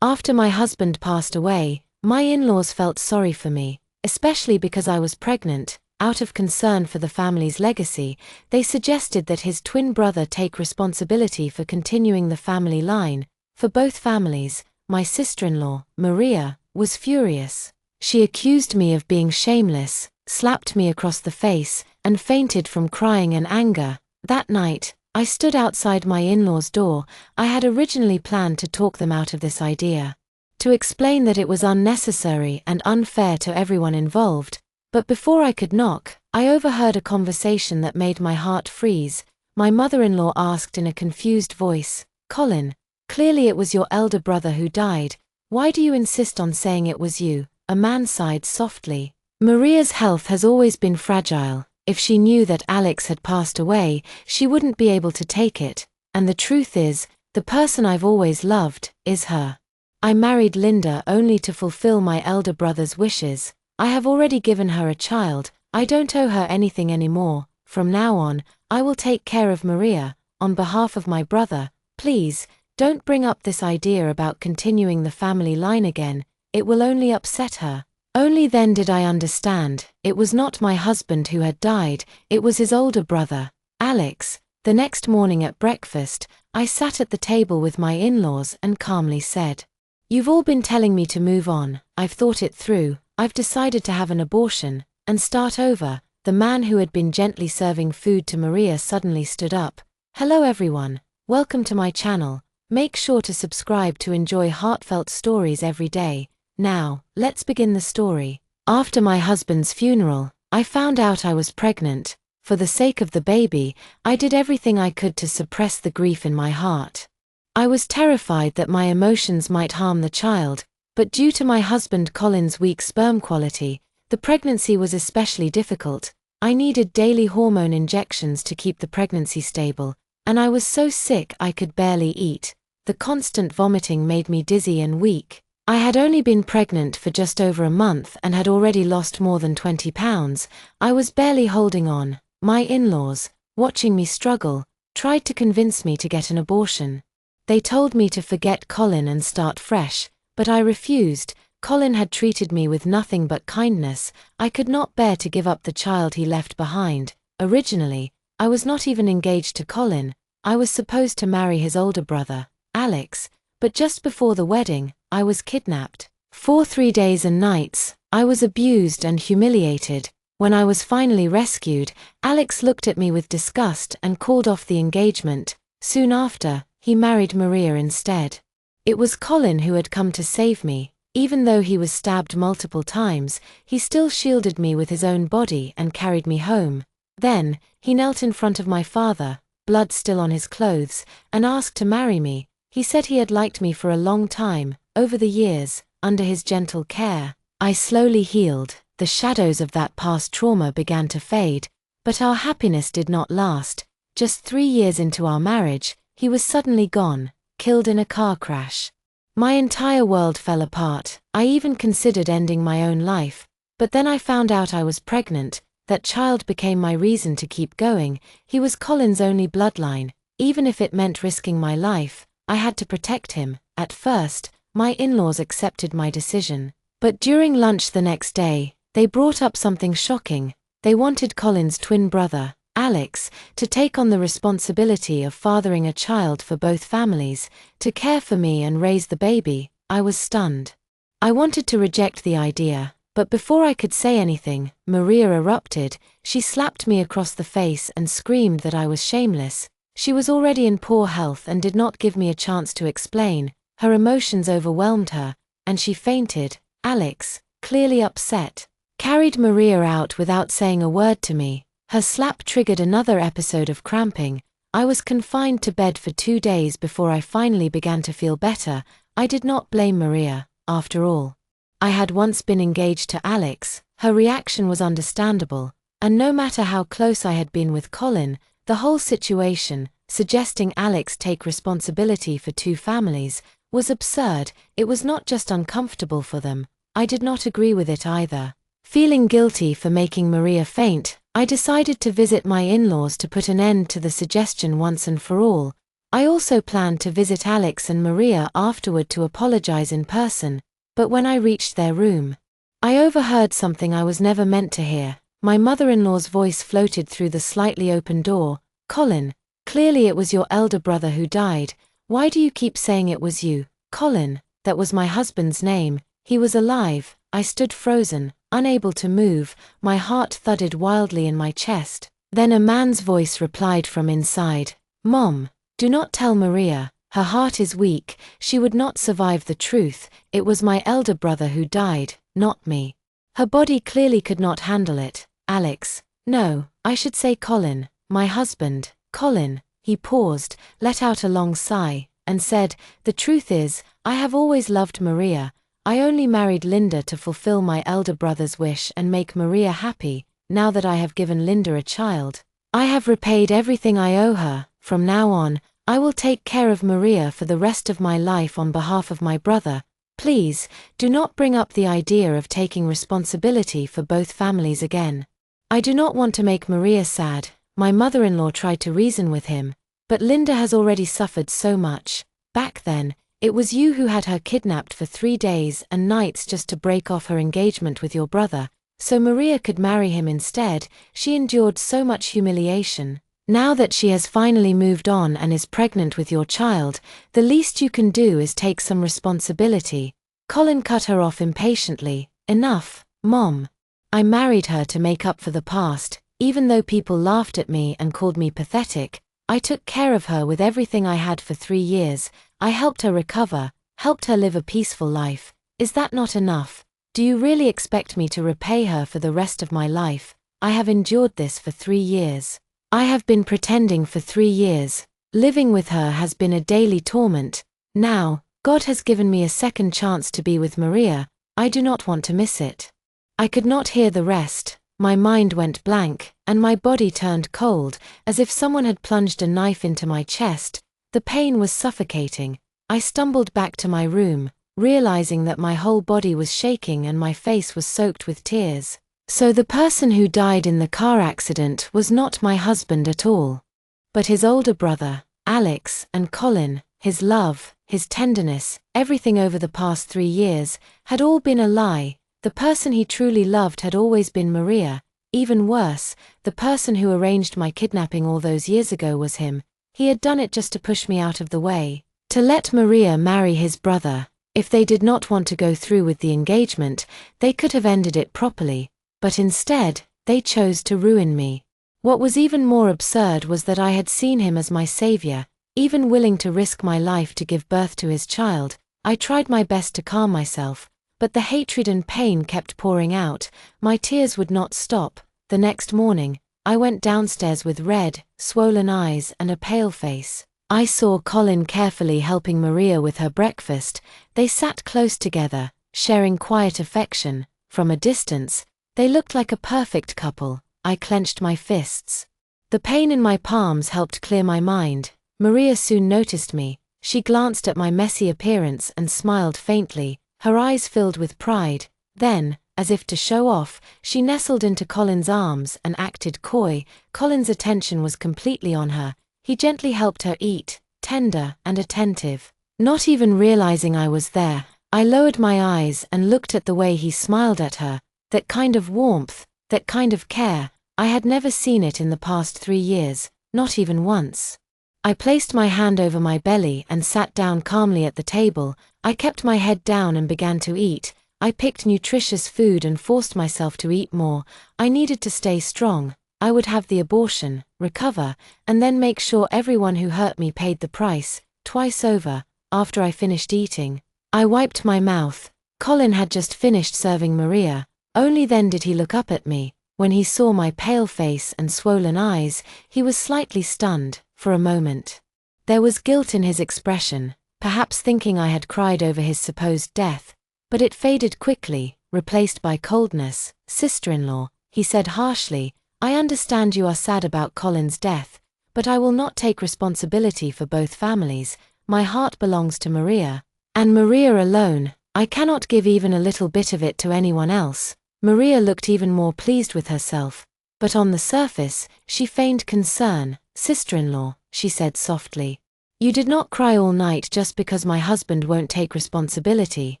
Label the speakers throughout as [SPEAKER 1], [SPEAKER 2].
[SPEAKER 1] After my husband passed away, my in-laws felt sorry for me, especially because I was pregnant. Out of concern for the family's legacy, they suggested that his twin brother take responsibility for continuing the family line. For both families, my sister-in-law, Maria, was furious. She accused me of being shameless, slapped me across the face, and fainted from crying and anger. That night, I stood outside my in-laws' door. I had originally planned to talk them out of this idea, to explain that it was unnecessary and unfair to everyone involved. But before I could knock, I overheard a conversation that made my heart freeze. My mother-in-law asked in a confused voice, "Colin, clearly it was your elder brother who died. Why do you insist on saying it was you?" A man sighed softly. "Maria's health has always been fragile. If she knew that Alex had passed away, she wouldn't be able to take it. And the truth is, the person I've always loved is her. I married Linda only to fulfill my elder brother's wishes. I have already given her a child. I don't owe her anything anymore. From now on, I will take care of Maria. On behalf of my brother, please, don't bring up this idea about continuing the family line again. It will only upset her." Only then did I understand. It was not my husband who had died, it was his older brother, Alex. The next morning at breakfast, I sat at the table with my in-laws and calmly said, "You've all been telling me to move on. I've thought it through. I've decided to have an abortion and start over." The man who had been gently serving food to Maria suddenly stood up. "Hello everyone. Welcome to my channel. Make sure to subscribe to enjoy heartfelt stories every day. Now, let's begin the story. After my husband's funeral, I found out I was pregnant. For the sake of the baby, I did everything I could to suppress the grief in my heart. I was terrified that my emotions might harm the child, but due to my husband Colin's weak sperm quality, the pregnancy was especially difficult. I needed daily hormone injections to keep the pregnancy stable, and I was so sick I could barely eat. The constant vomiting made me dizzy and weak. I had only been pregnant for just over a month and had already lost more than 20 pounds. I was barely holding on. My in-laws, watching me struggle, tried to convince me to get an abortion. They told me to forget Colin and start fresh, but I refused. Colin had treated me with nothing but kindness. I could not bear to give up the child he left behind. Originally, I was not even engaged to Colin. I was supposed to marry his older brother, Alex, but just before the wedding, I was kidnapped. For 3 days and nights, I was abused and humiliated. When I was finally rescued, Alex looked at me with disgust and called off the engagement. Soon after, he married Maria instead. It was Colin who had come to save me. Even though he was stabbed multiple times, he still shielded me with his own body and carried me home. Then, he knelt in front of my father, blood still on his clothes, and asked to marry me. He said he had liked me for a long time. Over the years, under his gentle care, I slowly healed. The shadows of that past trauma began to fade, but our happiness did not last. Just 3 years into our marriage, he was suddenly gone, killed in a car crash. My entire world fell apart. I even considered ending my own life, but then I found out I was pregnant. That child became my reason to keep going. He was Colin's only bloodline. Even if it meant risking my life, I had to protect him. At first, my in-laws accepted my decision. But during lunch the next day, they brought up something shocking. They wanted Colin's twin brother, Alex, to take on the responsibility of fathering a child for both families, to care for me and raise the baby. I was stunned. I wanted to reject the idea, but before I could say anything, Maria erupted. She slapped me across the face and screamed that I was shameless. She was already in poor health and did not give me a chance to explain. Her emotions overwhelmed her, and she fainted. Alex, clearly upset, carried Maria out without saying a word to me. Her slap triggered another episode of cramping. I was confined to bed for 2 days before I finally began to feel better. I did not blame Maria, after all. I had once been engaged to Alex. Her reaction was understandable, and no matter how close I had been with Colin, the whole situation, suggesting Alex take responsibility for 2 families, was absurd. It was not just uncomfortable for them, I did not agree with it either. Feeling guilty for making Maria faint, I decided to visit my in-laws to put an end to the suggestion once and for all. I also planned to visit Alex and Maria afterward to apologize in person, but when I reached their room, I overheard something I was never meant to hear. My mother-in-law's voice floated through the slightly open door. "Colin, clearly it was your elder brother who died. Why do you keep saying it was you?" Colin, that was my husband's name. He was alive. I stood frozen, unable to move, my heart thudded wildly in my chest. Then a man's voice replied from inside. "Mom, do not tell Maria. Her heart is weak. She would not survive the truth. It was my elder brother who died, not me. Her body clearly could not handle it. Alex. No, I should say Colin, my husband. Colin." He paused, let out a long sigh, and said, "The truth is, I have always loved Maria. I only married Linda to fulfill my elder brother's wish and make Maria happy. Now that I have given Linda a child, I have repaid everything I owe her. From now on, I will take care of Maria for the rest of my life on behalf of my brother. Please, do not bring up the idea of taking responsibility for both families again. I do not want to make Maria sad." My mother-in-law tried to reason with him, "But Linda has already suffered so much. Back then, it was you who had her kidnapped for 3 days and nights just to break off her engagement with your brother, so Maria could marry him instead. She endured so much humiliation. Now that she has finally moved on and is pregnant with your child, the least you can do is take some responsibility." Colin cut her off impatiently. "Enough, Mom. I married her to make up for the past. Even though people laughed at me and called me pathetic, I took care of her with everything I had for 3 years. I helped her recover, helped her live a peaceful life. Is that not enough? Do you really expect me to repay her for the rest of my life? I have endured this for 3 years. I have been pretending for 3 years. Living with her has been a daily torment. Now, God has given me a second chance to be with Maria. I do not want to miss it." I could not hear the rest. My mind went blank, and my body turned cold, as if someone had plunged a knife into my chest. The pain was suffocating. I stumbled back to my room, realizing that my whole body was shaking and my face was soaked with tears. So the person who died in the car accident was not my husband at all, but his older brother, Alex, and Colin. His love, his tenderness, everything over the past 3 years, had all been a lie. The person he truly loved had always been Maria. Even worse, the person who arranged my kidnapping all those years ago was him. He had done it just to push me out of the way, to let Maria marry his brother. If they did not want to go through with the engagement, they could have ended it properly. But instead, they chose to ruin me. What was even more absurd was that I had seen him as my savior, even willing to risk my life to give birth to his child. I tried my best to calm myself, but the hatred and pain kept pouring out. My tears would not stop. The next morning, I went downstairs with red, swollen eyes and a pale face. I saw Colin carefully helping Maria with her breakfast. They sat close together, sharing quiet affection. From a distance, they looked like a perfect couple. I clenched my fists. The pain in my palms helped clear my mind. Maria soon noticed me. She glanced at my messy appearance and smiled faintly, her eyes filled with pride. Then, as if to show off, she nestled into Colin's arms and acted coy. Colin's attention was completely on her. He gently helped her eat, tender and attentive. Not even realizing I was there, I lowered my eyes and looked at the way he smiled at her. That kind of warmth, that kind of care, I had never seen it in the past 3 years, not even once. I placed my hand over my belly and sat down calmly at the table. I kept my head down and began to eat. I picked nutritious food and forced myself to eat more. I needed to stay strong. I would have the abortion, recover, and then make sure everyone who hurt me paid the price, twice over. After I finished eating, I wiped my mouth. Colin had just finished serving Maria. Only then did he look up at me. When he saw my pale face and swollen eyes, he was slightly stunned. For a moment, there was guilt in his expression, perhaps thinking I had cried over his supposed death, but it faded quickly, replaced by coldness. "Sister-in-law," he said harshly, "I understand you are sad about Colin's death, but I will not take responsibility for both families. My heart belongs to Maria, and Maria alone. I cannot give even a little bit of it to anyone else." Maria looked even more pleased with herself, but on the surface, she feigned concern. "Sister-in-law," she said softly, You did not cry all night just because my husband won't take responsibility,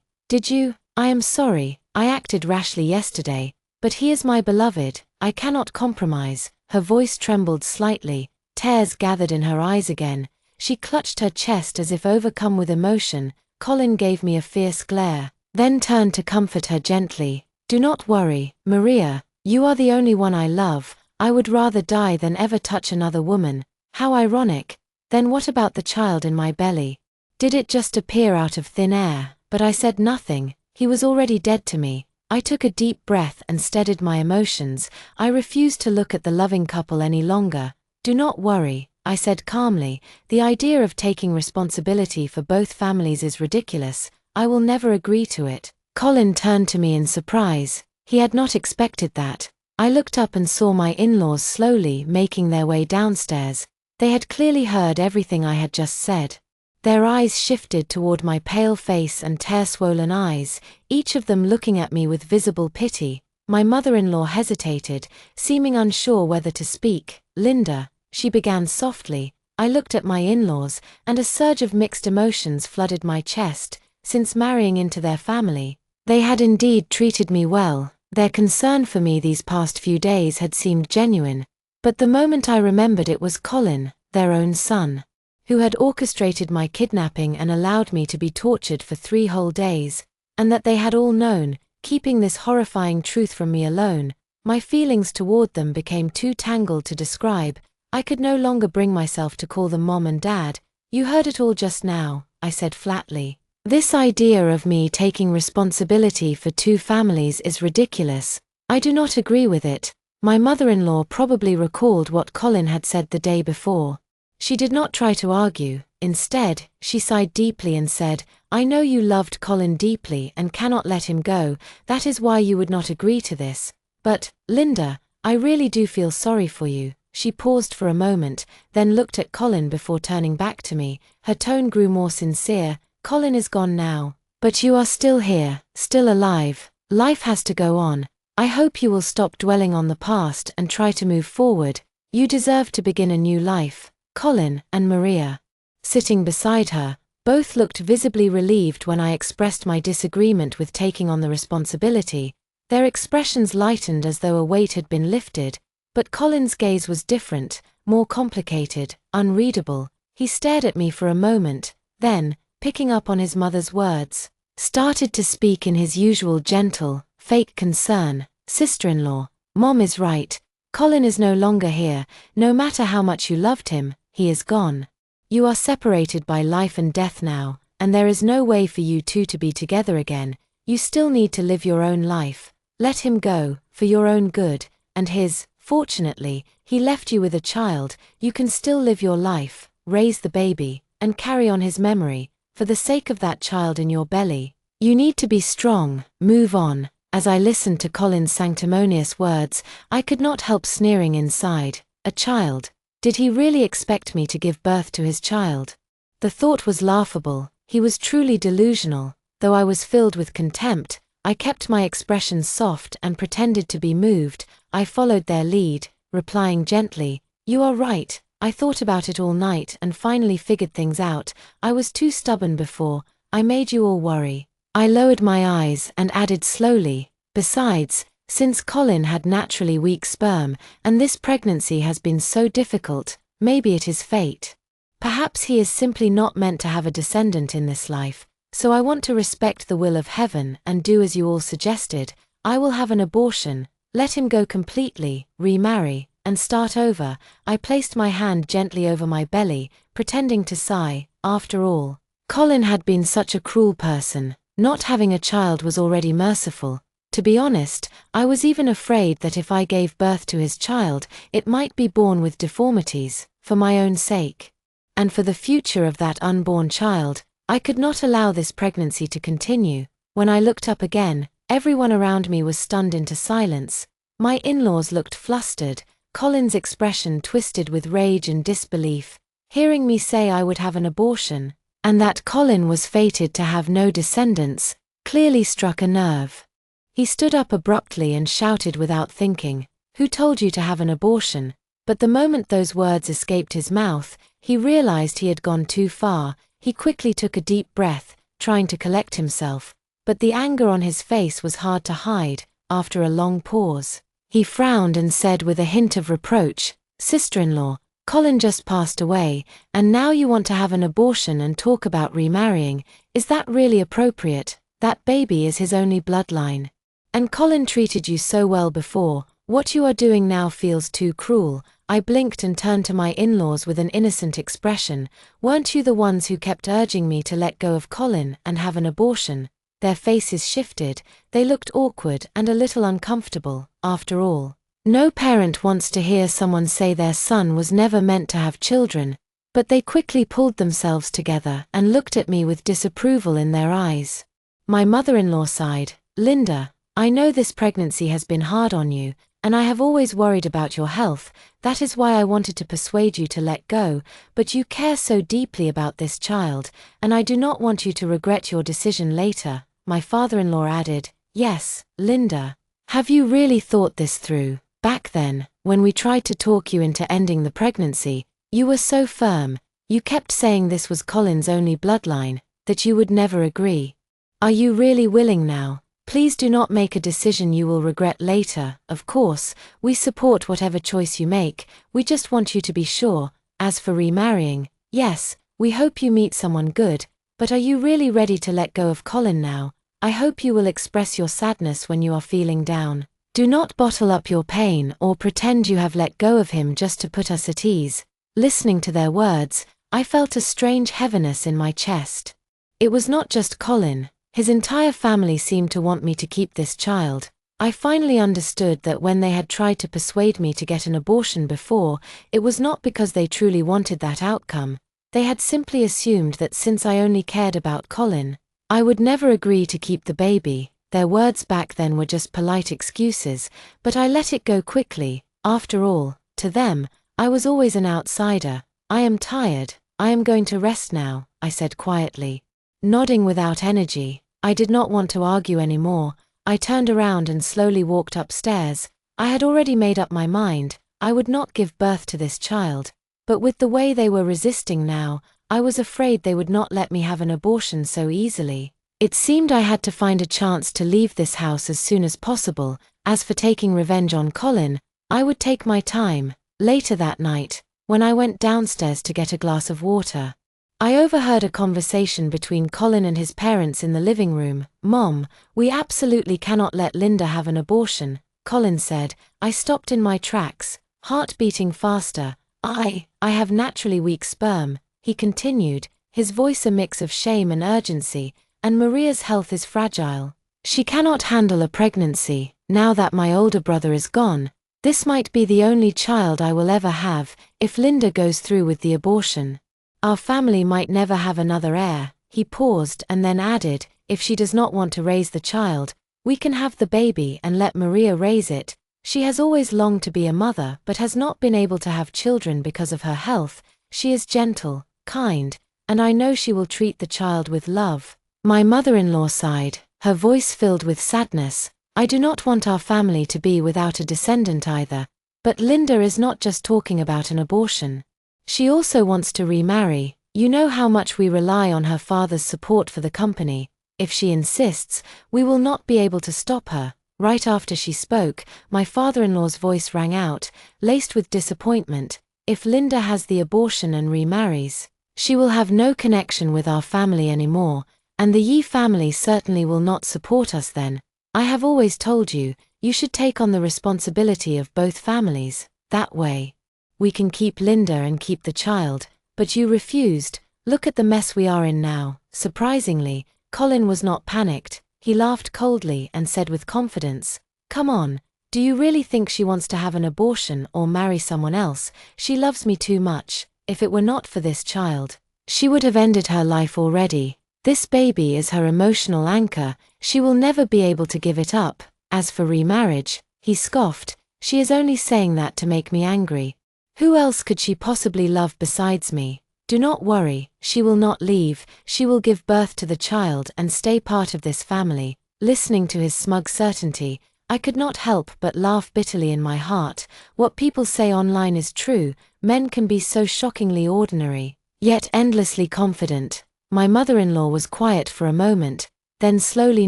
[SPEAKER 1] did you? I am sorry, I acted rashly yesterday, but he is my beloved, I cannot compromise." Her voice trembled slightly, tears gathered in her eyes again. She clutched her chest as if overcome with emotion. Colin gave me a fierce glare, then turned to comfort her gently. "Do not worry, Maria, you are the only one I love. I would rather die than ever touch another woman." How ironic. Then what about the child in my belly? Did it just appear out of thin air? But I said nothing. He was already dead to me. I took a deep breath and steadied my emotions. I refused to look at the loving couple any longer. "Do not worry," I said calmly. "The idea of taking responsibility for both families is ridiculous. I will never agree to it." Colin turned to me in surprise. He had not expected that. I looked up and saw my in-laws slowly making their way downstairs. They had clearly heard everything I had just said. Their eyes shifted toward my pale face and tear-swollen eyes, each of them looking at me with visible pity. My mother-in-law hesitated, seeming unsure whether to speak. "Linda," she began softly. I looked at my in-laws, and a surge of mixed emotions flooded my chest. Since marrying into their family, they had indeed treated me well. Their concern for me these past few days had seemed genuine. But the moment I remembered it was Colin, their own son, who had orchestrated my kidnapping and allowed me to be tortured for 3 whole days, and that they had all known, keeping this horrifying truth from me alone, my feelings toward them became too tangled to describe. I could no longer bring myself to call them Mom and Dad. "You heard it all just now," I said flatly. "This idea of me taking responsibility for 2 families is ridiculous. I do not agree with it." My mother-in-law probably recalled what Colin had said the day before. She did not try to argue. Instead, she sighed deeply and said, "I know you loved Colin deeply and cannot let him go. That is why you would not agree to this. But, Linda, I really do feel sorry for you." She paused for a moment, then looked at Colin before turning back to me. Her tone grew more sincere. "Colin is gone now, but you are still here, still alive. Life has to go on. I hope you will stop dwelling on the past and try to move forward. You deserve to begin a new life." Colin and Maria, sitting beside her, both looked visibly relieved when I expressed my disagreement with taking on the responsibility. Their expressions lightened as though a weight had been lifted. But Colin's gaze was different, more complicated, unreadable. He stared at me for a moment, then, picking up on his mother's words, started to speak in his usual gentle, fake concern. "Sister-in-law, Mom is right. Colin is no longer here. No matter how much you loved him, he is gone. You are separated by life and death now, and there is no way for you two to be together again. You still need to live your own life. Let him go, for your own good, and his. Fortunately, he left you with a child. You can still live your life, raise the baby, and carry on his memory. For the sake of that child in your belly, you need to be strong, move on." As I listened to Colin's sanctimonious words, I could not help sneering inside. A child? Did he really expect me to give birth to his child? The thought was laughable. He was truly delusional. Though I was filled with contempt, I kept my expression soft and pretended to be moved. I followed their lead, replying gently, "You are right. I thought about it all night and finally figured things out. I was too stubborn before. I made you all worry." I lowered my eyes and added slowly, "Besides, since Colin had naturally weak sperm, and this pregnancy has been so difficult, maybe it is fate. Perhaps he is simply not meant to have a descendant in this life, so I want to respect the will of heaven and do as you all suggested. I will have an abortion, let him go completely, remarry, and start over." I placed my hand gently over my belly, pretending to sigh. After all, Colin had been such a cruel person. Not having a child was already merciful. To be honest, I was even afraid that if I gave birth to his child, it might be born with deformities. For my own sake, and for the future of that unborn child, I could not allow this pregnancy to continue. When I looked up again, everyone around me was stunned into silence. My in-laws looked flustered, Colin's expression twisted with rage and disbelief. Hearing me say I would have an abortion, and that Colin was fated to have no descendants, clearly struck a nerve. He stood up abruptly and shouted without thinking, "Who told you to have an abortion?" But the moment those words escaped his mouth, He realized he had gone too far. He quickly took a deep breath, trying to collect himself, but the anger on his face was hard to hide. After a long pause, he frowned and said with a hint of reproach, "Sister-in-law, Colin just passed away, and now you want to have an abortion and talk about remarrying. Is that really appropriate? That baby is his only bloodline. And Colin treated you so well before. What you are doing now feels too cruel." I blinked and turned to my in-laws with an innocent expression. "Weren't you the ones who kept urging me to let go of Colin and have an abortion?" Their faces shifted. They looked awkward and a little uncomfortable. After all, no parent wants to hear someone say their son was never meant to have children, but they quickly pulled themselves together and looked at me with disapproval in their eyes. My mother-in-law sighed. "Linda, I know this pregnancy has been hard on you, and I have always worried about your health. That is why I wanted to persuade you to let go, but you care so deeply about this child, and I do not want you to regret your decision later." My father-in-law added, "Yes, Linda. Have you really thought this through? Back then, when we tried to talk you into ending the pregnancy, you were so firm. You kept saying this was Colin's only bloodline, that you would never agree. Are you really willing now? Please do not make a decision you will regret later. Of course, we support whatever choice you make, we just want you to be sure. As for remarrying, yes, we hope you meet someone good, but are you really ready to let go of Colin now? I hope you will express your sadness when you are feeling down. Do not bottle up your pain or pretend you have let go of him just to put us at ease." Listening to their words, I felt a strange heaviness in my chest. It was not just Colin. His entire family seemed to want me to keep this child. I finally understood that when they had tried to persuade me to get an abortion before, it was not because they truly wanted that outcome. They had simply assumed that since I only cared about Colin, I would never agree to keep the baby. Their words back then were just polite excuses, but I let it go quickly. After all, to them, I was always an outsider. "I am tired. I am going to rest now," I said quietly. Nodding without energy, I did not want to argue anymore. I turned around and slowly walked upstairs. I had already made up my mind. I would not give birth to this child. But with the way they were resisting now, I was afraid they would not let me have an abortion so easily. It seemed I had to find a chance to leave this house as soon as possible. As for taking revenge on Colin, I would take my time. Later that night, when I went downstairs to get a glass of water, I overheard a conversation between Colin and his parents in the living room. "Mom, we absolutely cannot let Linda have an abortion," Colin said. I stopped in my tracks, heart beating faster. I have naturally weak sperm," he continued, his voice a mix of shame and urgency, "and Maria's health is fragile. She cannot handle a pregnancy. Now that my older brother is gone, this might be the only child I will ever have. If Linda goes through with the abortion, our family might never have another heir." He paused and then added, "If she does not want to raise the child, we can have the baby and let Maria raise it. She has always longed to be a mother but has not been able to have children because of her health. She is gentle, kind, and I know she will treat the child with love." My mother-in-law sighed, her voice filled with sadness. "I do not want our family to be without a descendant either. But Linda is not just talking about an abortion. She also wants to remarry. You know how much we rely on her father's support for the company. If she insists, we will not be able to stop her." Right after she spoke, my father-in-law's voice rang out, laced with disappointment. "If Linda has the abortion and remarries, she will have no connection with our family anymore, and the Yi family certainly will not support us then. I have always told you, you should take on the responsibility of both families. That way, we can keep Linda and keep the child, but you refused. Look at the mess we are in now." Surprisingly, Colin was not panicked. He laughed coldly and said with confidence, "Come on, do you really think she wants to have an abortion or marry someone else? She loves me too much. If it were not for this child, she would have ended her life already. This baby is her emotional anchor. She will never be able to give it up. As for remarriage," he scoffed, "she is only saying that to make me angry. Who else could she possibly love besides me? Do not worry, she will not leave. She will give birth to the child and stay part of this family." Listening to his smug certainty, I could not help but laugh bitterly in my heart. What people say online is true, men can be so shockingly ordinary, yet endlessly confident. My mother-in-law was quiet for a moment, then slowly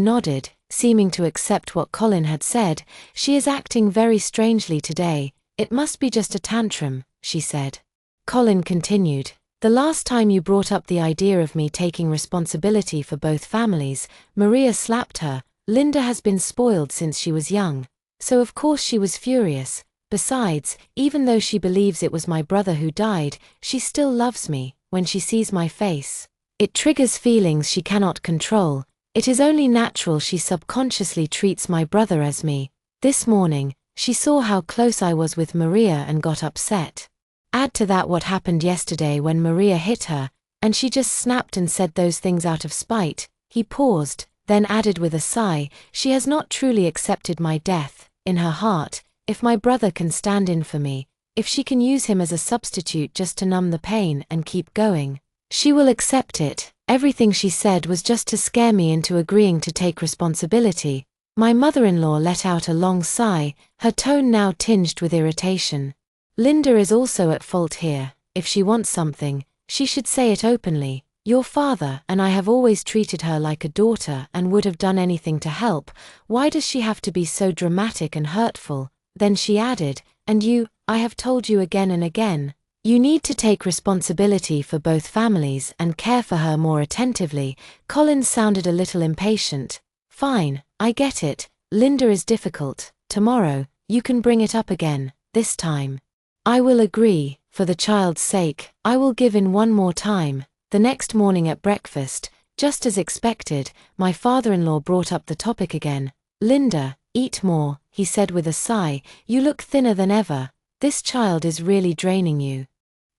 [SPEAKER 1] nodded, seeming to accept what Colin had said. She is acting very strangely today. It must be just a tantrum, she said. Colin continued. The last time you brought up the idea of me taking responsibility for both families, Maria slapped her. Linda has been spoiled since she was young, so of course she was furious. Besides, even though she believes it was my brother who died, she still loves me. When she sees my face, it triggers feelings she cannot control. It is only natural she subconsciously treats my brother as me. This morning, she saw how close I was with Maria and got upset. Add to that what happened yesterday when Maria hit her, and she just snapped and said those things out of spite. He paused, then added with a sigh, she has not truly accepted my death. In her heart, if my brother can stand in for me, if she can use him as a substitute just to numb the pain and keep going, she will accept it. Everything she said was just to scare me into agreeing to take responsibility. My mother-in-law let out a long sigh, her tone now tinged with irritation. Linda is also at fault here. If she wants something, she should say it openly. Your father and I have always treated her like a daughter and would have done anything to help. Why does she have to be so dramatic and hurtful? Then she added, and you, I have told you again and again, you need to take responsibility for both families and care for her more attentively. Colin sounded a little impatient. Fine, I get it. Linda is difficult. Tomorrow, you can bring it up again. This time, I will agree. For the child's sake, I will give in one more time. The next morning at breakfast, just as expected, my father-in-law brought up the topic again. Linda, eat more, he said with a sigh. You look thinner than ever. This child is really draining you.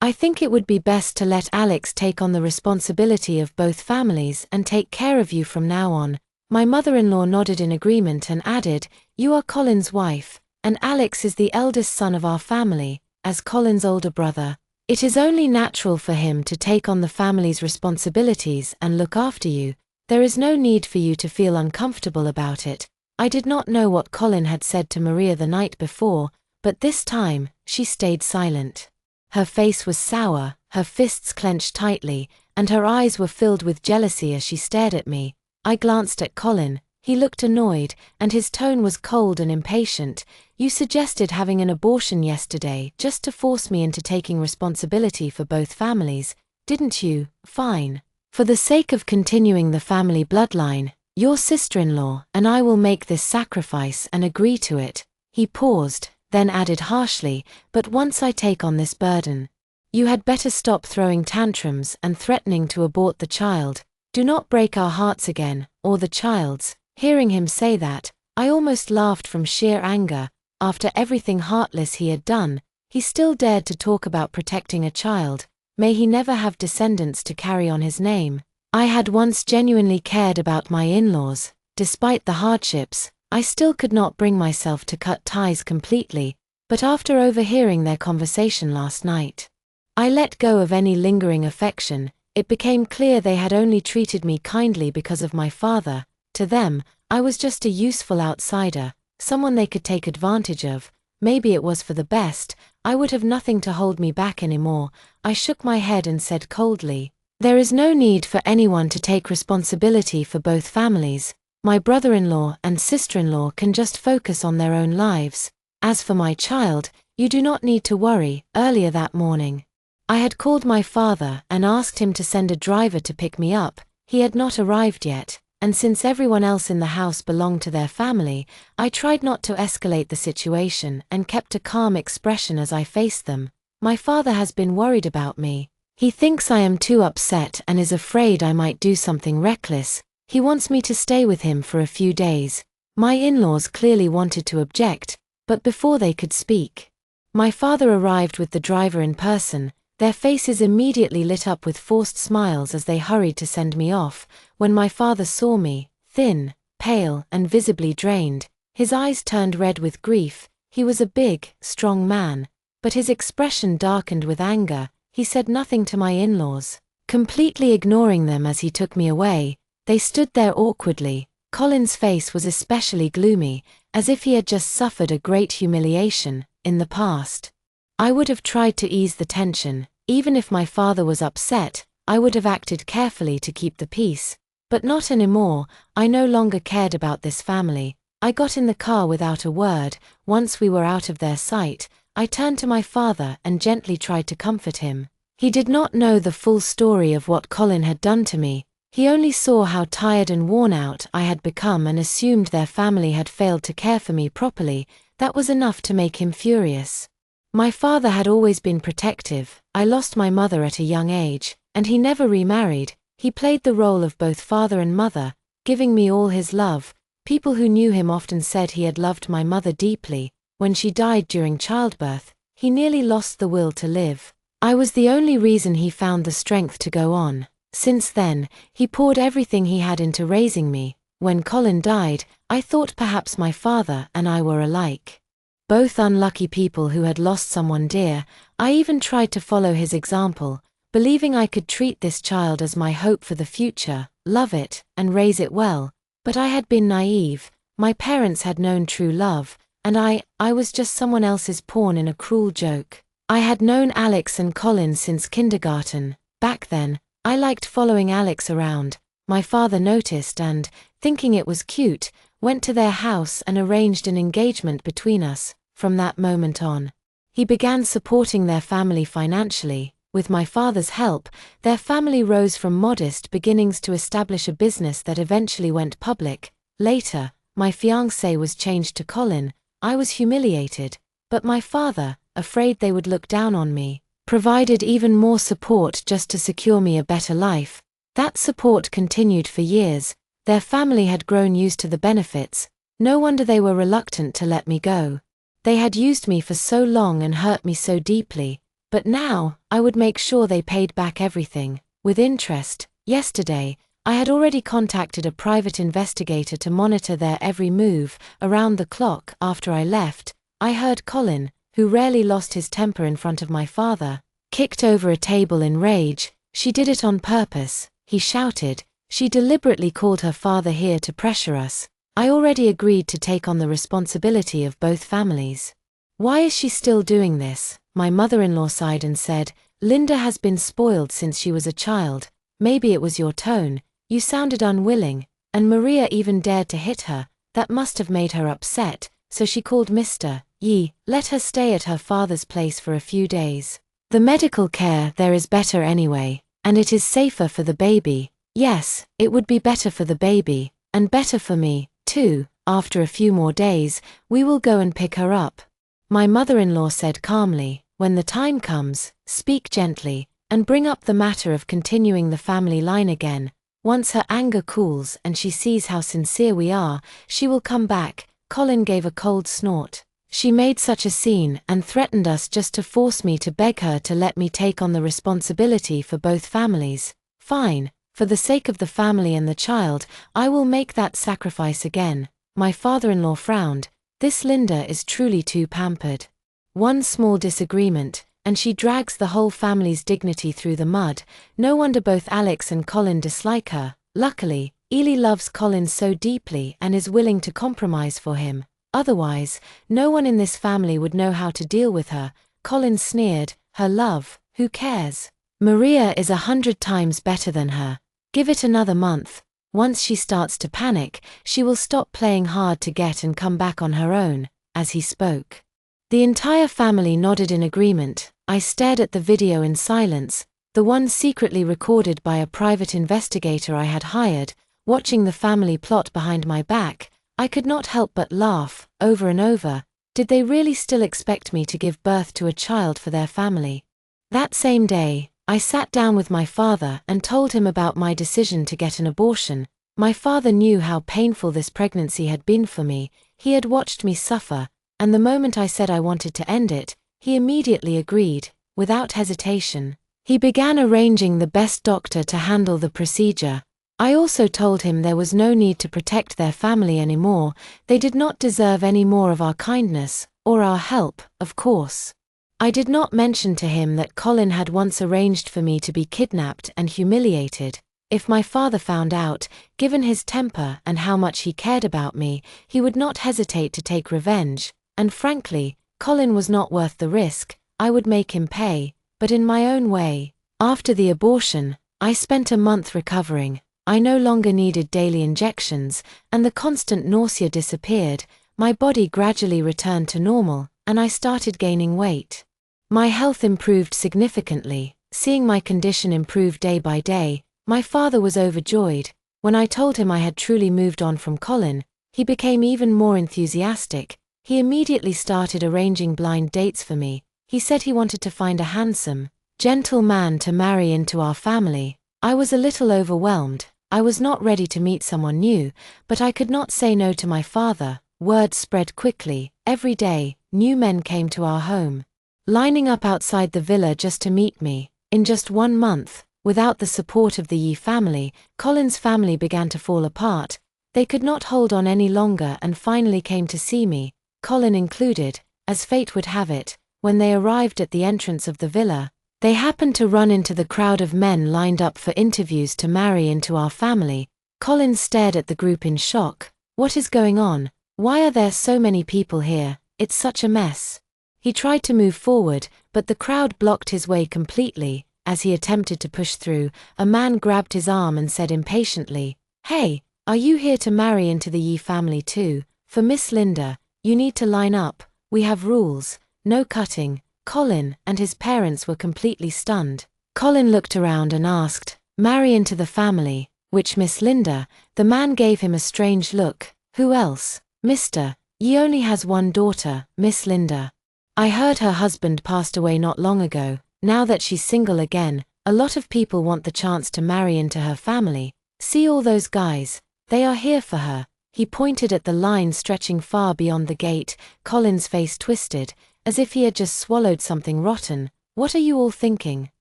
[SPEAKER 1] I think it would be best to let Alex take on the responsibility of both families and take care of you from now on. My mother-in-law nodded in agreement and added, you are Colin's wife, and Alex is the eldest son of our family. As Colin's older brother, it is only natural for him to take on the family's responsibilities and look after you. There is no need for you to feel uncomfortable about it. I did not know what Colin had said to Maria the night before, but this time, she stayed silent. Her face was sour, her fists clenched tightly, and her eyes were filled with jealousy as she stared at me. I glanced at Colin. He looked annoyed, and his tone was cold and impatient. You suggested having an abortion yesterday just to force me into taking responsibility for both families, didn't you? Fine. For the sake of continuing the family bloodline, your sister-in-law and I will make this sacrifice and agree to it. He paused, then added harshly, but once I take on this burden, you had better stop throwing tantrums and threatening to abort the child. Do not break our hearts again, or the child's. Hearing him say that, I almost laughed from sheer anger. After everything heartless he had done, he still dared to talk about protecting a child. May he never have descendants to carry on his name. I had once genuinely cared about my in-laws. Despite the hardships, I still could not bring myself to cut ties completely, but after overhearing their conversation last night, I let go of any lingering affection. It became clear they had only treated me kindly because of my father. To them, I was just a useful outsider, someone they could take advantage of. Maybe it was for the best. I would have nothing to hold me back anymore. I shook my head and said coldly, there is no need for anyone to take responsibility for both families. My brother-in-law and sister-in-law can just focus on their own lives. As for my child, you do not need to worry. Earlier that morning, I had called my father and asked him to send a driver to pick me up. He had not arrived yet. And since everyone else in the house belonged to their family, I tried not to escalate the situation and kept a calm expression as I faced them. My father has been worried about me. He thinks I am too upset and is afraid I might do something reckless. He wants me to stay with him for a few days. My in-laws clearly wanted to object, but before they could speak, my father arrived with the driver in person. Their faces immediately lit up with forced smiles as they hurried to send me off. When my father saw me, thin, pale, and visibly drained, his eyes turned red with grief. He was a big, strong man, but his expression darkened with anger. He said nothing to my in-laws, completely ignoring them as he took me away. They stood there awkwardly, Colin's face was especially gloomy, as if he had just suffered a great humiliation in the past. I would have tried to ease the tension. Even if my father was upset, I would have acted carefully to keep the peace. But not anymore. I no longer cared about this family. I got in the car without a word. Once we were out of their sight, I turned to my father and gently tried to comfort him. He did not know the full story of what Colin had done to me. He only saw how tired and worn out I had become and assumed their family had failed to care for me properly. That was enough to make him furious. My father had always been protective. I lost my mother at a young age, and he never remarried. He played the role of both father and mother, giving me all his love. People who knew him often said he had loved my mother deeply. When she died during childbirth, he nearly lost the will to live. I was the only reason he found the strength to go on. Since then, he poured everything he had into raising me. When Colin died, I thought perhaps my father and I were alike. Both unlucky people who had lost someone dear. I even tried to follow his example, believing I could treat this child as my hope for the future, love it, and raise it well. But I had been naive. My parents had known true love, and I was just someone else's pawn in a cruel joke. I had known Alex and Colin since kindergarten. Back then, I liked following Alex around. My father noticed and, thinking it was cute, went to their house and arranged an engagement between us. From that moment on, he began supporting their family financially. With my father's help, their family rose from modest beginnings to establish a business that eventually went public. Later, my fiancé was changed to Colin. I was humiliated, but my father, afraid they would look down on me, provided even more support just to secure me a better life. That support continued for years. Their family had grown used to the benefits. No wonder they were reluctant to let me go. They had used me for so long and hurt me so deeply. But now, I would make sure they paid back everything, with interest. Yesterday, I had already contacted a private investigator to monitor their every move. Around the clock after I left, I heard Colin, who rarely lost his temper in front of my father, kicked over a table in rage. She did it on purpose, he shouted. She deliberately called her father here to pressure us. I already agreed to take on the responsibility of both families. Why is she still doing this? My mother-in-law sighed and said, Linda has been spoiled since she was a child. Maybe it was your tone. You sounded unwilling, and Maria even dared to hit her. That must have made her upset, so she called Mr. Yi. Let her stay at her father's place for a few days. The medical care there is better anyway, and it is safer for the baby. Yes, it would be better for the baby, and better for me, too. After a few more days, we will go and pick her up. My mother-in-law said calmly, when the time comes, speak gently, and bring up the matter of continuing the family line again. Once her anger cools and she sees how sincere we are, she will come back. Colin gave a cold snort. She made such a scene and threatened us just to force me to beg her to let me take on the responsibility for both families. Fine, for the sake of the family and the child, I will make that sacrifice again. My father-in-law frowned. This Linda is truly too pampered. One small disagreement, and she drags the whole family's dignity through the mud. No wonder both Alex and Colin dislike her. Luckily, Ely loves Colin so deeply and is willing to compromise for him. Otherwise, no one in this family would know how to deal with her. Colin sneered, her love, who cares? Maria is 100 times better than her. Give it another month. Once she starts to panic, she will stop playing hard to get and come back on her own. As he spoke, the entire family nodded in agreement. I stared at the video in silence, the one secretly recorded by a private investigator I had hired. Watching the family plot behind my back, I could not help but laugh, over and over. Did they really still expect me to give birth to a child for their family? That same day, I sat down with my father and told him about my decision to get an abortion. My father knew how painful this pregnancy had been for me. He had watched me suffer, and the moment I said I wanted to end it, he immediately agreed, without hesitation. He began arranging the best doctor to handle the procedure. I also told him there was no need to protect their family anymore. They did not deserve any more of our kindness, or our help, of course. I did not mention to him that Colin had once arranged for me to be kidnapped and humiliated. If my father found out, given his temper and how much he cared about me, he would not hesitate to take revenge, and frankly, Colin was not worth the risk. I would make him pay, but in my own way. After the abortion, I spent a month recovering. I no longer needed daily injections, and the constant nausea disappeared. My body gradually returned to normal, and I started gaining weight. My health improved significantly. Seeing my condition improve day by day, my father was overjoyed. When I told him I had truly moved on from Colin, he became even more enthusiastic. He immediately started arranging blind dates for me. He said he wanted to find a handsome, gentle man to marry into our family. I was a little overwhelmed. I was not ready to meet someone new, but I could not say no to my father. Word spread quickly. Every day, new men came to our home, lining up outside the villa just to meet me. In just 1 month, without the support of the Yi family, Colin's family began to fall apart. They could not hold on any longer and finally came to see me, Colin included. As fate would have it, when they arrived at the entrance of the villa, they happened to run into the crowd of men lined up for interviews to marry into our family. Colin stared at the group in shock. What is going on? Why are there so many people here? It's such a mess. He tried to move forward, but the crowd blocked his way completely. As he attempted to push through, a man grabbed his arm and said impatiently, "Hey, are you here to marry into the Yi family too? For Miss Linda, you need to line up. We have rules. No cutting." Colin and his parents were completely stunned. Colin looked around and asked, "Marry into the family? Which Miss Linda?" The man gave him a strange look. "Who else? Mr. Yi only has one daughter, Miss Linda. I heard her husband passed away not long ago. Now that she's single again, a lot of people want the chance to marry into her family. See all those guys? They are here for her." He pointed at the line stretching far beyond the gate. Colin's face twisted, as if he had just swallowed something rotten. "What are you all thinking?"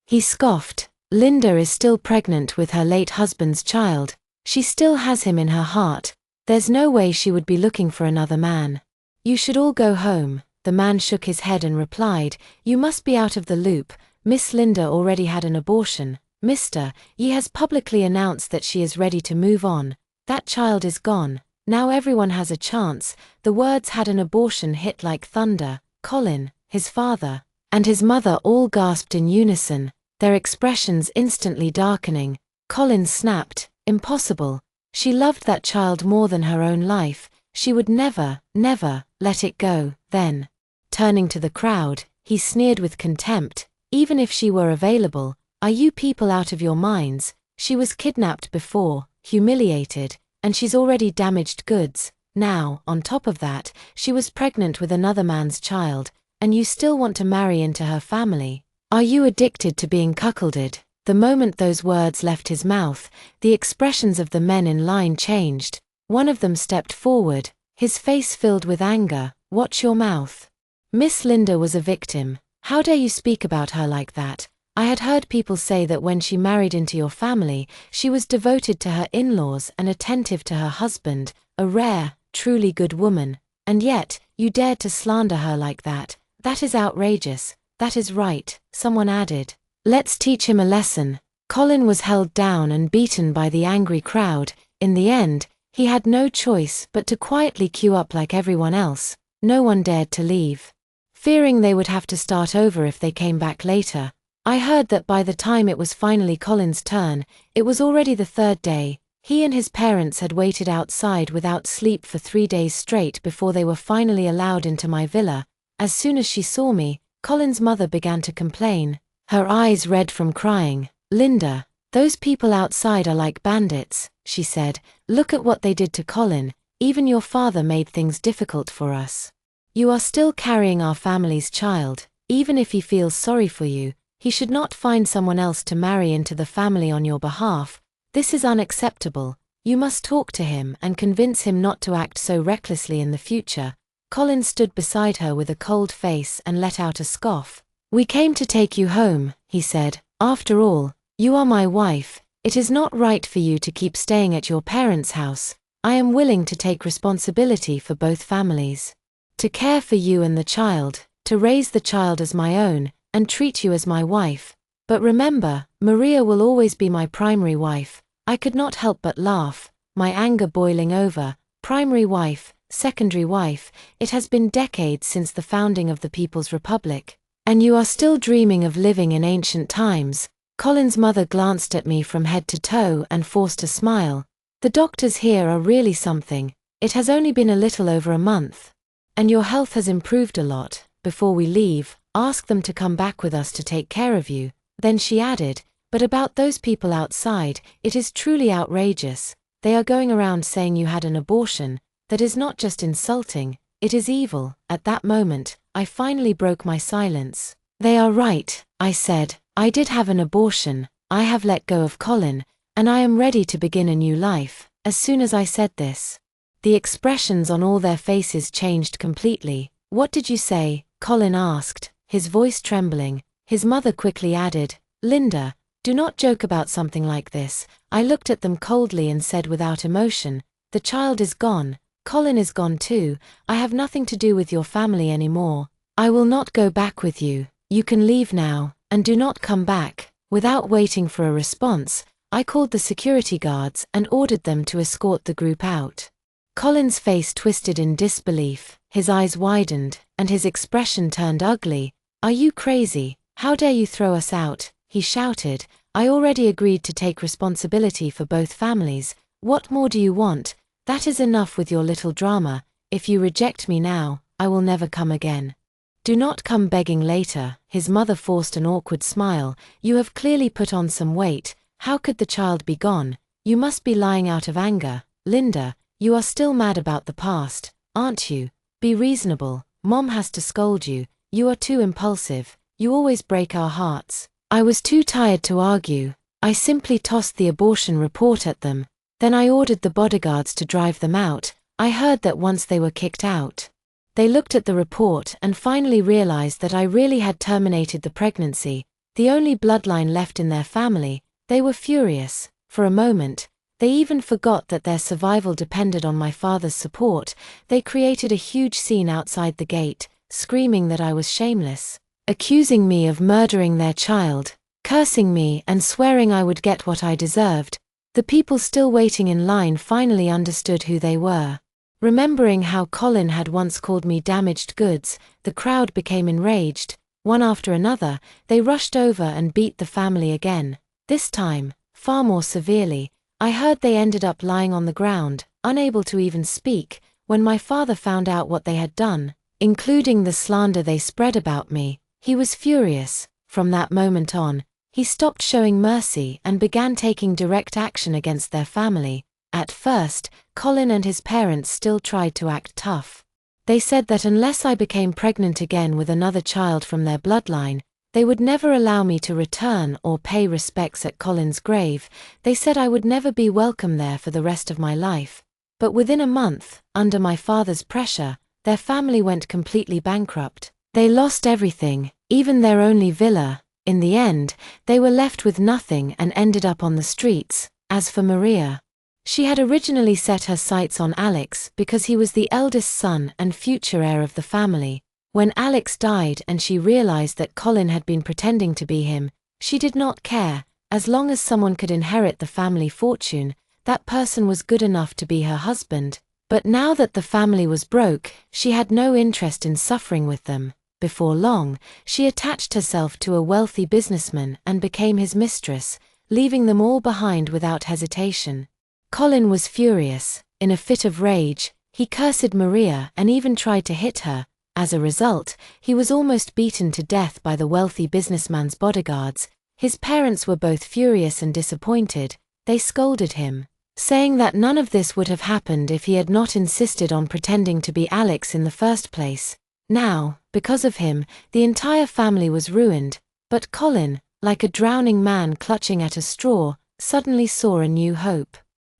[SPEAKER 1] He scoffed. "Linda is still pregnant with her late husband's child. She still has him in her heart. There's no way she would be looking for another man. You should all go home." The man shook his head and replied, "You must be out of the loop. Miss Linda already had an abortion. Mr. Yi has publicly announced that she is ready to move on. That child is gone. Now everyone has a chance." The words "had an abortion" hit like thunder. Colin, his father, and his mother all gasped in unison, their expressions instantly darkening. Colin snapped, "Impossible. She loved that child more than her own life. She would never, never let it go." Then, turning to the crowd, he sneered with contempt, "Even if she were available, are you people out of your minds? She was kidnapped before, humiliated, and she's already damaged goods. Now, on top of that, she was pregnant with another man's child, and you still want to marry into her family? Are you addicted to being cuckolded?" The moment those words left his mouth, the expressions of the men in line changed. One of them stepped forward, his face filled with anger. "Watch your mouth. Miss Linda was a victim. How dare you speak about her like that? I had heard people say that when she married into your family, she was devoted to her in-laws and attentive to her husband, a rare, truly good woman. And yet, you dared to slander her like that. That is outrageous." "That is right," someone added. "Let's teach him a lesson." Colin was held down and beaten by the angry crowd. In the end, he had no choice but to quietly queue up like everyone else. No one dared to leave, fearing they would have to start over if they came back later. I heard that by the time it was finally Colin's turn, it was already the 3rd day. He and his parents had waited outside without sleep for 3 days straight before they were finally allowed into my villa. As soon as she saw me, Colin's mother began to complain, her eyes red from crying. "Linda, those people outside are like bandits," she said. "Look at what they did to Colin. Even your father made things difficult for us. You are still carrying our family's child. Even if he feels sorry for you, he should not find someone else to marry into the family on your behalf. This is unacceptable. You must talk to him and convince him not to act so recklessly in the future." Colin stood beside her with a cold face and let out a scoff. "We came to take you home," he said. "After all, you are my wife. It is not right for you to keep staying at your parents' house. I am willing to take responsibility for both families. To care for you and the child, to raise the child as my own, and treat you as my wife. But remember, Maria will always be my primary wife. I could not help but laugh, my anger boiling over. Primary wife, secondary wife, it has been decades since the founding of the People's Republic. And you are still dreaming of living in ancient times. Colin's mother glanced at me from head to toe and forced a smile. The doctors here are really something. It has only been a little over a month. And your health has improved a lot. Before we leave, ask them to come back with us to take care of you. Then she added, but about those people outside, it is truly outrageous. They are going around saying you had an abortion. That is not just insulting, it is evil. At that moment, I finally broke my silence. They are right, I said. I did have an abortion. I have let go of Colin, and I am ready to begin a new life. As soon as I said this, the expressions on all their faces changed completely. What did you say? Colin asked, his voice trembling. His mother quickly added, Linda, do not joke about something like this. I looked at them coldly and said without emotion, the child is gone. Colin is gone too. I have nothing to do with your family anymore. I will not go back with you. You can leave now, and do not come back. Without waiting for a response, I called the security guards and ordered them to escort the group out. Colin's face twisted in disbelief, his eyes widened, and his expression turned ugly. Are you crazy? How dare you throw us out? He shouted. I already agreed to take responsibility for both families. What more do you want? That is enough with your little drama. If you reject me now, I will never come again. Do not come begging later. His mother forced an awkward smile. You have clearly put on some weight. How could the child be gone? You must be lying out of anger. Linda, you are still mad about the past, aren't you? Be reasonable. Mom has to scold you. You are too impulsive. You always break our hearts. I was too tired to argue. I simply tossed the abortion report at them. Then I ordered the bodyguards to drive them out. I heard that once they were kicked out, they looked at the report and finally realized that I really had terminated the pregnancy, the only bloodline left in their family. They were furious. For a moment, they even forgot that their survival depended on my father's support. They created a huge scene outside the gate, screaming that I was shameless, accusing me of murdering their child, cursing me and swearing I would get what I deserved. The people still waiting in line finally understood who they were. Remembering how Colin had once called me damaged goods, the crowd became enraged. One after another, they rushed over and beat the family again. This time, far more severely. I heard they ended up lying on the ground, unable to even speak. When my father found out what they had done, including the slander they spread about me, he was furious. From that moment on, he stopped showing mercy and began taking direct action against their family. At first, Colin and his parents still tried to act tough. They said that unless I became pregnant again with another child from their bloodline, they would never allow me to return or pay respects at Colin's grave. They said I would never be welcome there for the rest of my life. But within a month, under my father's pressure, their family went completely bankrupt. They lost everything, even their only villa. In the end, they were left with nothing and ended up on the streets. As for Maria, she had originally set her sights on Alex because he was the eldest son and future heir of the family. When Alex died and she realized that Colin had been pretending to be him, she did not care. As long as someone could inherit the family fortune, that person was good enough to be her husband. But now that the family was broke, she had no interest in suffering with them. Before long, she attached herself to a wealthy businessman and became his mistress, leaving them all behind without hesitation. Colin was furious. In a fit of rage, he cursed Maria and even tried to hit her. As a result, he was almost beaten to death by the wealthy businessman's bodyguards. His parents were both furious and disappointed. They scolded him, saying that none of this would have happened if he had not insisted on pretending to be Alex in the first place. Now, because of him, the entire family was ruined. But Colin, like a drowning man clutching at a straw, suddenly saw a new hope.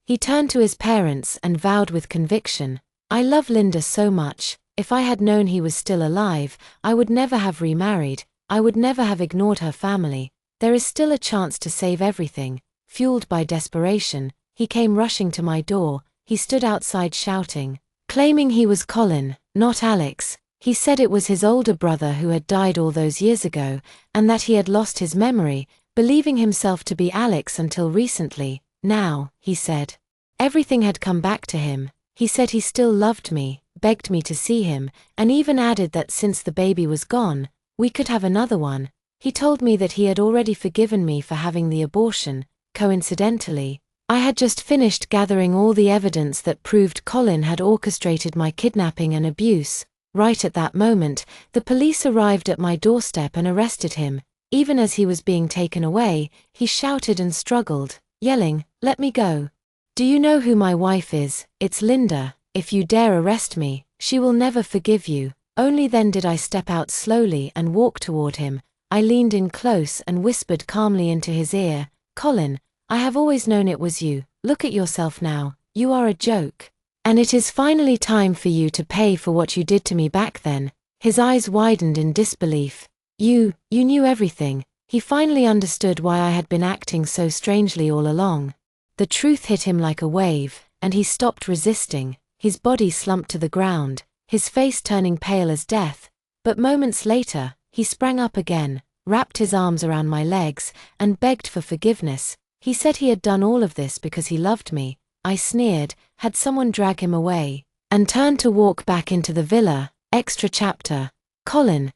[SPEAKER 1] He turned to his parents and vowed with conviction, I love Linda so much. If I had known he was still alive, I would never have remarried. I would never have ignored her family. There is still a chance to save everything. Fueled by desperation, he came rushing to my door. He stood outside shouting, claiming he was Colin, not Alex. He said it was his older brother who had died all those years ago, and that he had lost his memory, believing himself to be Alex until recently. now, he said. Everything had come back to him. He said he still loved me, begged me to see him, and even added that since the baby was gone, we could have another one. He told me that he had already forgiven me for having the abortion. Coincidentally, I had just finished gathering all the evidence that proved Colin had orchestrated my kidnapping and abuse. Right at that moment, the police arrived at my doorstep and arrested him. Even as he was being taken away, he shouted and struggled, yelling, "Let me go. Do you know who my wife is? It's Linda. If you dare arrest me, she will never forgive you." Only then did I step out slowly and walk toward him. I leaned in close and whispered calmly into his ear, "Colin, I have always known it was you. Look at yourself now. You are a joke. And it is finally time for you to pay for what you did to me back then." His eyes widened in disbelief. You knew everything." He finally understood why I had been acting so strangely all along. The truth hit him like a wave, and he stopped resisting. His body slumped to the ground, his face turning pale as death. But moments later, he sprang up again, wrapped his arms around my legs, and begged for forgiveness. He said he had done all of this because he loved me. I sneered, had someone drag him away, and turned to walk back into the villa. Extra chapter. Colin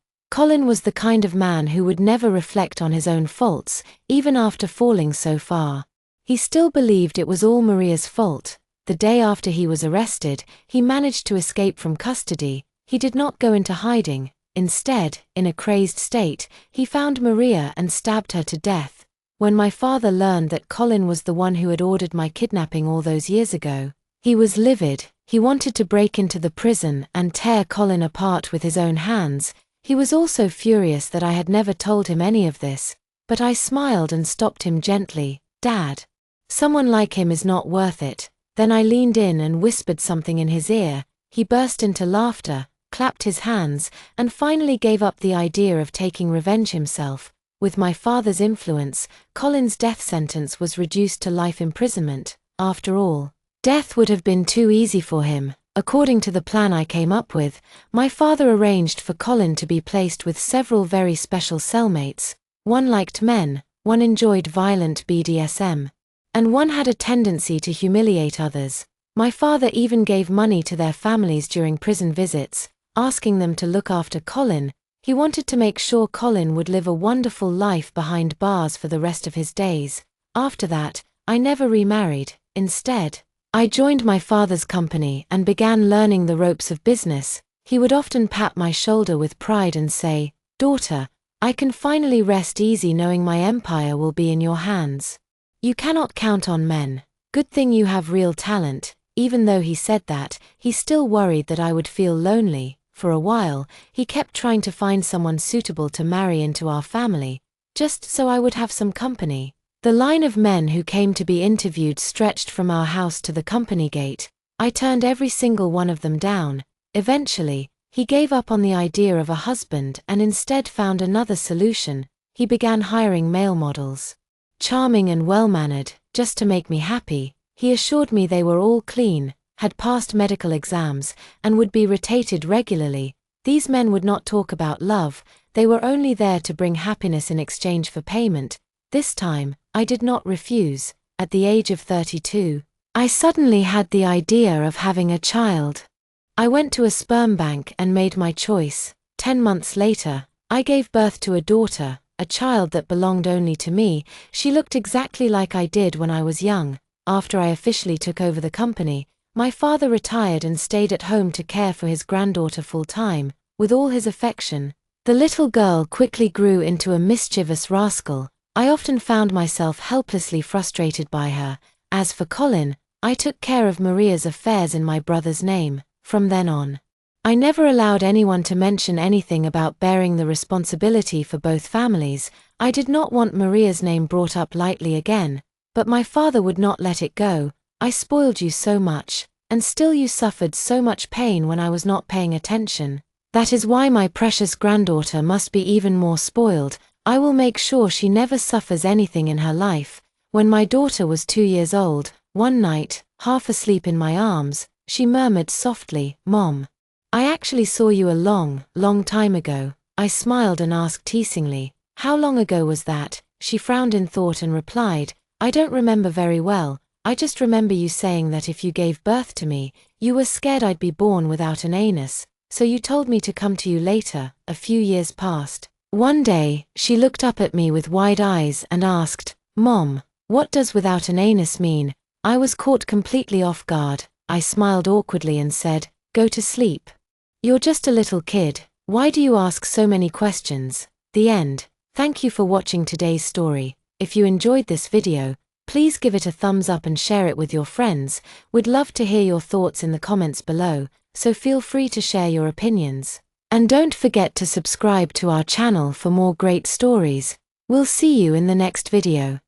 [SPEAKER 1] was the kind of man who would never reflect on his own faults, even after falling so far. He still believed it was all Maria's fault. The day after he was arrested, he managed to escape from custody. He did not go into hiding. Instead, in a crazed state, he found Maria and stabbed her to death. When my father learned that Colin was the one who had ordered my kidnapping all those years ago, he was livid. He wanted to break into the prison and tear Colin apart with his own hands. He was also furious that I had never told him any of this, but I smiled and stopped him gently. "Dad, someone like him is not worth it." Then I leaned in and whispered something in his ear. He burst into laughter, clapped his hands, and finally gave up the idea of taking revenge himself. With my father's influence, Colin's death sentence was reduced to life imprisonment. After all, death would have been too easy for him. According to the plan I came up with, my father arranged for Colin to be placed with several very special cellmates. One liked men, one enjoyed violent BDSM, and one had a tendency to humiliate others. My father even gave money to their families during prison visits, asking them to look after Colin. He wanted to make sure Colin would live a wonderful life behind bars for the rest of his days. After that, I never remarried. Instead, I joined my father's company and began learning the ropes of business. He would often pat my shoulder with pride and say, "Daughter, I can finally rest easy knowing my empire will be in your hands. You cannot count on men. Good thing you have real talent." Even though he said that, he still worried that I would feel lonely. For a while, he kept trying to find someone suitable to marry into our family, just so I would have some company. The line of men who came to be interviewed stretched from our house to the company gate. I turned every single one of them down. Eventually, he gave up on the idea of a husband and instead found another solution. He began hiring male models. Charming and well-mannered, just to make me happy. He assured me they were all clean, had passed medical exams, and would be rotated regularly. These men would not talk about love, they were only there to bring happiness in exchange for payment. This time, I did not refuse. At the age of 32, I suddenly had the idea of having a child. I went to a sperm bank and made my choice. 10 months later, I gave birth to a daughter, a child that belonged only to me. She looked exactly like I did when I was young. After I officially took over the company, my father retired and stayed at home to care for his granddaughter full-time, with all his affection. The little girl quickly grew into a mischievous rascal. I often found myself helplessly frustrated by her. As for Colin, I took care of Maria's affairs in my brother's name. From then on, I never allowed anyone to mention anything about bearing the responsibility for both families. I did not want Maria's name brought up lightly again, but my father would not let it go. "I spoiled you so much, and still you suffered so much pain when I was not paying attention. That is why my precious granddaughter must be even more spoiled. I will make sure she never suffers anything in her life." When my daughter was 2 years old, one night, half asleep in my arms, she murmured softly, "Mom, I actually saw you a long time ago." I smiled and asked teasingly, "How long ago was that?" She frowned in thought and replied, I don't remember very well. I just remember you saying that if you gave birth to me, you were scared I'd be born without an anus, so you told me to come to you later." A few years passed. One day, she looked up at me with wide eyes and asked, "Mom, what does without an anus mean?" I was caught completely off guard. I smiled awkwardly and said, "Go to sleep. You're just a little kid. Why do you ask so many questions?" The end. Thank you for watching today's story. If you enjoyed this video, please give it a thumbs up and share it with your friends. We'd love to hear your thoughts in the comments below, so feel free to share your opinions. And don't forget to subscribe to our channel for more great stories. We'll see you in the next video.